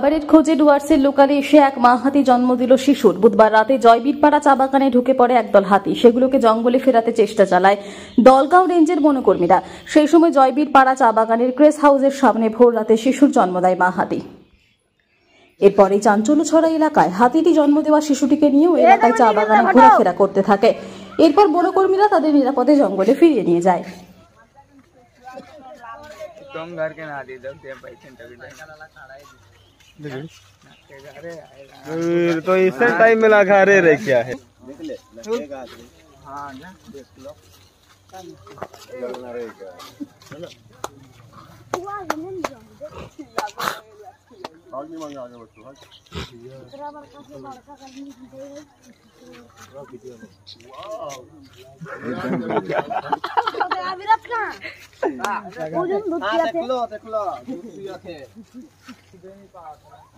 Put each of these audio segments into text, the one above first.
খাবারের খোঁজে ডুয়ার্সের লোকালে এসে এক মা হাতি জন্ম দিল শিশুর। বুধবার রাতে জয়বীরপাড়া চা বাগানে ঢুকে পড়ে একদল হাতি। সেগুলোকে জঙ্গলে ফেরাতে চেষ্টা চালায় দলগাঁও রেঞ্জের বনকর্মীরা। সেই সময় জয়বীরপাড়া চা বাগানের ক্রেস হাউসের সামনে ভোর রাতে শিশুর জন্ম দেয় মা হাতি। এরপরে চাঞ্চল্য ছড়া এলাকায়। হাতিটি জন্ম দেওয়া শিশুটিকে নিয়েও এলাকায় চা বাগানে ঘোরাফেরা করতে থাকে। এরপর বনকর্মীরা তাদের নিরাপদে জঙ্গলে ফিরিয়ে নিয়ে যায়। तुम घर के ना दे दो तो इससे टाइम मिला खा रहे क्या है हाँ ना देख लो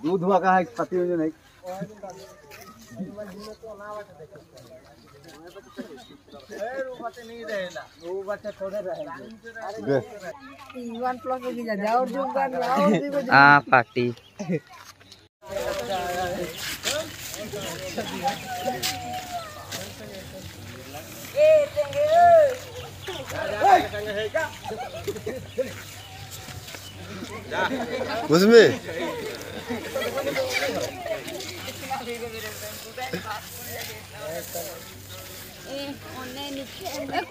दूध हुआ का है पति में नहीं हाँ पार्टी उसमें